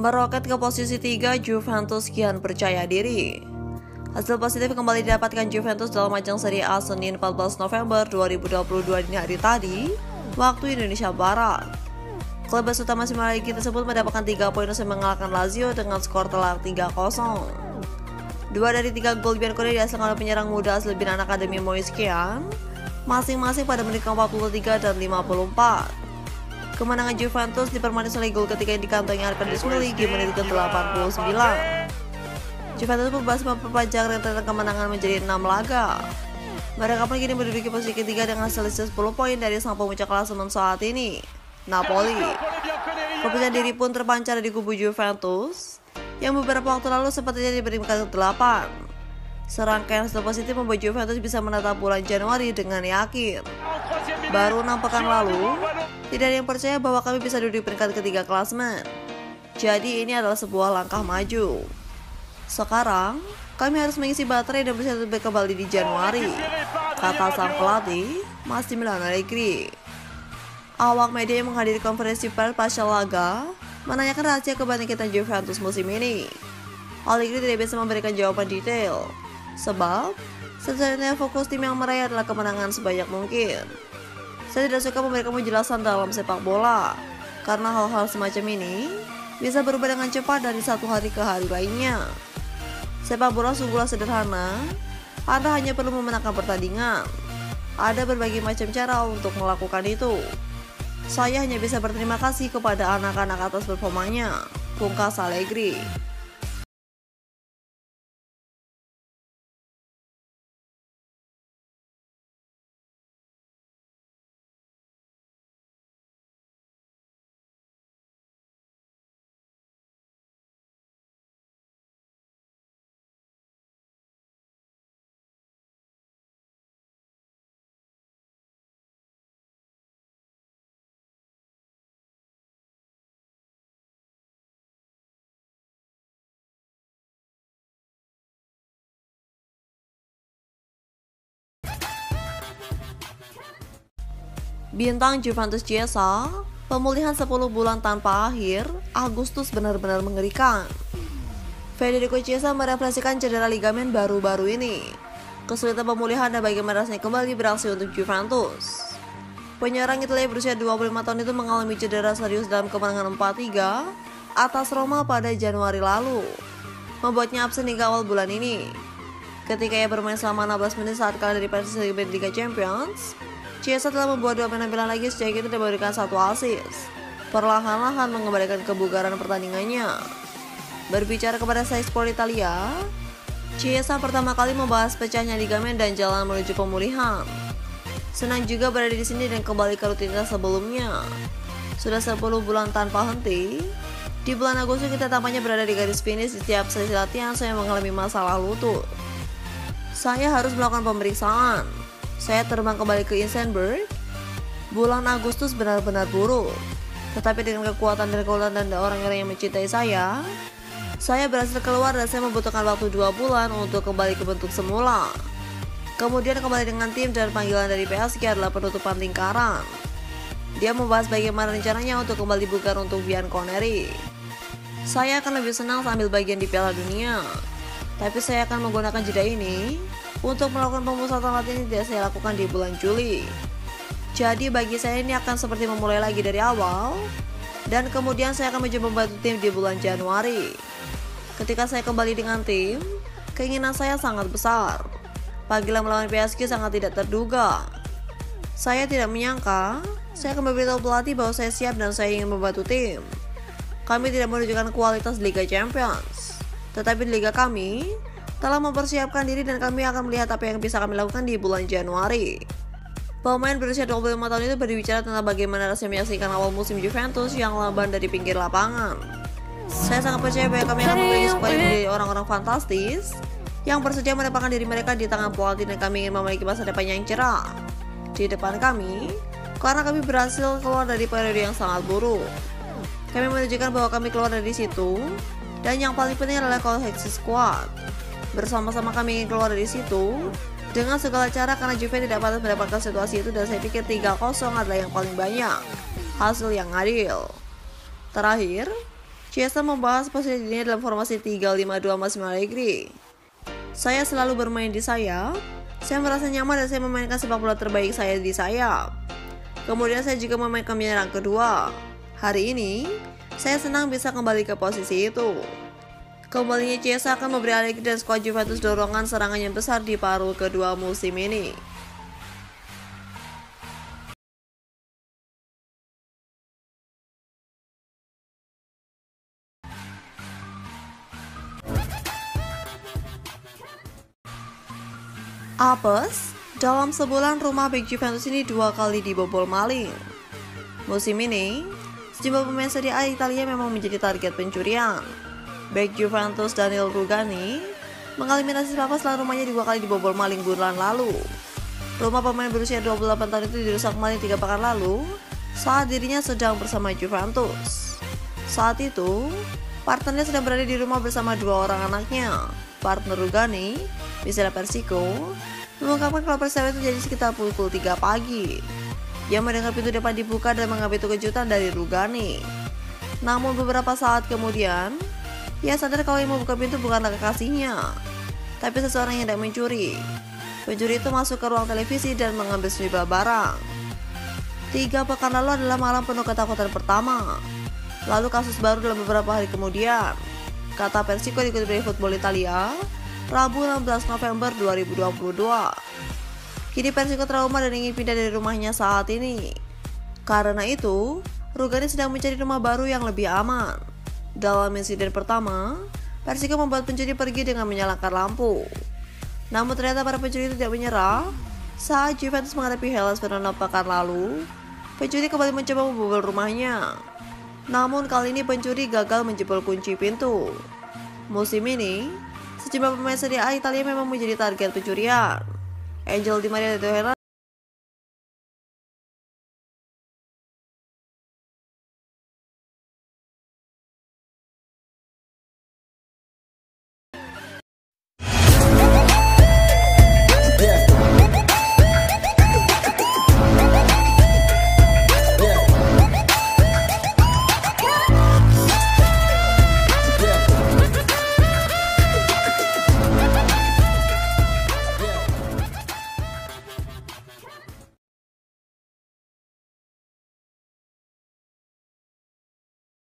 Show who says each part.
Speaker 1: Meroket ke posisi 3, Juventus kian percaya diri. Hasil positif kembali didapatkan Juventus dalam ajang Serie A Senin 14 November 2022 dini hari tadi, waktu Indonesia Barat. Klub besutan masih memiliki tersebut mendapatkan 3 poin usai mengalahkan Lazio dengan skor telak 3-0. 2 dari 3 gol Bianconeri dihasilkan oleh penyerang muda asal binaan Akademi Moise Kean, masing-masing pada menit ke-43 dan 54. Kemenangan Juventus dipermanis oleh gol ketiga yang dikantongi Arkadiusz Milik di menit ke-89. Juventus pun berhasil memperpanjang rentetan kemenangan menjadi 6 laga. Mereka pun kini menduduki posisi ketiga dengan selisih 10 poin dari sang pemuncak klasemen saat ini, Napoli. Kepercayaan diri pun terpancar di kubu Juventus, yang beberapa waktu lalu sepertinya diberi peringkat ke-8. Serangkaian hasil positif membuat Juventus bisa menatap bulan Januari dengan yakin. Baru 6 pekan lalu, tidak ada yang percaya bahwa kami bisa duduk di peringkat ketiga klasemen. Jadi ini adalah sebuah langkah maju. Sekarang, kami harus mengisi baterai dan bersiap kembali di Januari, kata sang pelatih, Massimiliano Allegri. Awak media yang menghadiri konferensi pers pasca laga menanyakan rahasia kebangkitan Juventus musim ini. Allegri tidak bisa memberikan jawaban detail, sebab sejatinya fokus tim yang meraih adalah kemenangan sebanyak mungkin. Saya tidak suka memberikan penjelasan dalam sepak bola, karena hal-hal semacam ini bisa berubah dengan cepat dari satu hari ke hari lainnya. Sepak bola sungguhlah sederhana, Anda hanya perlu memenangkan pertandingan. Ada berbagai macam cara untuk melakukan itu. Saya hanya bisa berterima kasih kepada anak-anak atas performanya, pungkas Allegri. Bintang Juventus Chiesa, pemulihan 10 bulan tanpa akhir, Agustus benar-benar mengerikan. Federico Chiesa merefleksikan cedera ligamen baru-baru ini. Kesulitan pemulihan dan bagaimana rasanya kembali beraksi untuk Juventus. Penyerang Italia berusia 25 tahun itu mengalami cedera serius dalam kemenangan 4-3 atas Roma pada Januari lalu, membuatnya absen hingga awal bulan ini. Ketika ia bermain selama 16 menit saat kalah dari Persija di Liga Champions, Chiesa telah membuat 2 penampilan lagi sejak itu dan memberikan 1 assist, perlahan-lahan mengembalikan kebugaran pertandingannya. Berbicara kepada Sky Sport Italia, Chiesa pertama kali membahas pecahnya ligamen dan jalan menuju pemulihan. Senang juga berada di sini dan kembali ke rutinitas sebelumnya. Sudah 10 bulan tanpa henti, di bulan Agustus kita tampaknya berada di garis finish di setiap sesi latihan saya mengalami masalah lutut. Saya harus melakukan pemeriksaan. Saya terbang kembali ke Isenburg. Bulan Agustus benar-benar buruk. Tetapi dengan kekuatan dan kekuatan dan orang-orang yang mencintai saya berhasil keluar dan saya membutuhkan waktu 2 bulan untuk kembali ke bentuk semula. Kemudian kembali dengan tim dan panggilan dari PSG adalah penutupan lingkaran. Dia membahas bagaimana rencananya untuk kembali bugar untuk Bianconeri. Saya akan lebih senang sambil bagian di Piala Dunia. Tapi saya akan menggunakan jeda ini untuk melakukan pemusatan latihan yang tidak saya lakukan di bulan Juli. Jadi bagi saya ini akan seperti memulai lagi dari awal, dan kemudian saya akan mencoba membantu tim di bulan Januari. Ketika saya kembali dengan tim, keinginan saya sangat besar. Panggilan melawan PSG sangat tidak terduga. Saya tidak menyangka saya akan memberitahu pelatih bahwa saya siap dan saya ingin membantu tim. Kami tidak menunjukkan kualitas Liga Champions, tetapi di Liga kami telah mempersiapkan diri dan kami akan melihat apa yang bisa kami lakukan di bulan Januari. Pemain berusia 25 tahun itu berbicara tentang bagaimana rasanya menyaksikan awal musim Juventus yang lamban dari pinggir lapangan. Saya sangat percaya bahwa kami akan memiliki skuad dari orang-orang fantastis yang bersedia menempatkan diri mereka di tangan pelatih dan kami ingin memiliki masa depan yang cerah di depan kami karena kami berhasil keluar dari periode yang sangat buruk. Kami menunjukkan bahwa kami keluar dari situ dan yang paling penting adalah koheksi skuad. Bersama-sama kami ingin keluar dari situ dengan segala cara karena Juve tidak patut mendapatkan situasi itu dan saya pikir 3-0 adalah yang paling banyak, hasil yang adil. Terakhir, Chiesa membahas posisi dirinya dalam formasi 3-5-2 Massimo Allegri. Saya selalu bermain di sayap. Saya merasa nyaman dan saya memainkan sepak bola terbaik saya di sayap. Kemudian saya juga memainkan penyerang kedua. Hari ini, saya senang bisa kembali ke posisi itu. Kembalinya Chiesa akan memberi Allegri dan skuad Juventus dorongan serangan yang besar di paruh kedua musim ini. Apes, dalam sebulan rumah bek Juventus ini 2 kali dibobol maling. Musim ini, sejumlah pemain Serie A Italia memang menjadi target pencurian. Bek Juventus Daniel Rugani mengalami nasib serupa setelah rumahnya 2 kali dibobol maling bulan lalu. Rumah pemain berusia 28 tahun itu dirusak maling 3 pekan lalu saat dirinya sedang bersama Juventus. Saat itu, partnernya sedang berada di rumah bersama 2 orang anaknya. Partner Rugani, Michele Persico, mengungkapkan kalau peristiwa itu terjadi sekitar pukul 3 pagi. Dia mendengar pintu depan dibuka dan mengambil itu kejutan dari Rugani. Namun beberapa saat kemudian, ia sadar kalau yang membuka pintu bukanlah kekasihnya, tapi seseorang yang hendak mencuri. Pencuri itu masuk ke ruang televisi dan mengambil sejumlah barang. 3 pekan lalu adalah malam penuh ketakutan pertama. Lalu kasus baru dalam beberapa hari kemudian, kata Persico dikutip dari Football Italia, Rabu 16 November 2022. Kini Persico trauma dan ingin pindah dari rumahnya saat ini. Karena itu, Rugani sedang mencari rumah baru yang lebih aman. Dalam insiden pertama, Persico membuat pencuri pergi dengan menyalakan lampu. Namun ternyata para pencuri itu tidak menyerah. Saat Juventus menghadapi Hellas Verona pekan lalu, pencuri kembali mencoba membobol rumahnya. Namun kali ini pencuri gagal menjebol kunci pintu. Musim ini, sejumlah pemain Serie A Italia memang menjadi target pencurian. Angel Di Maria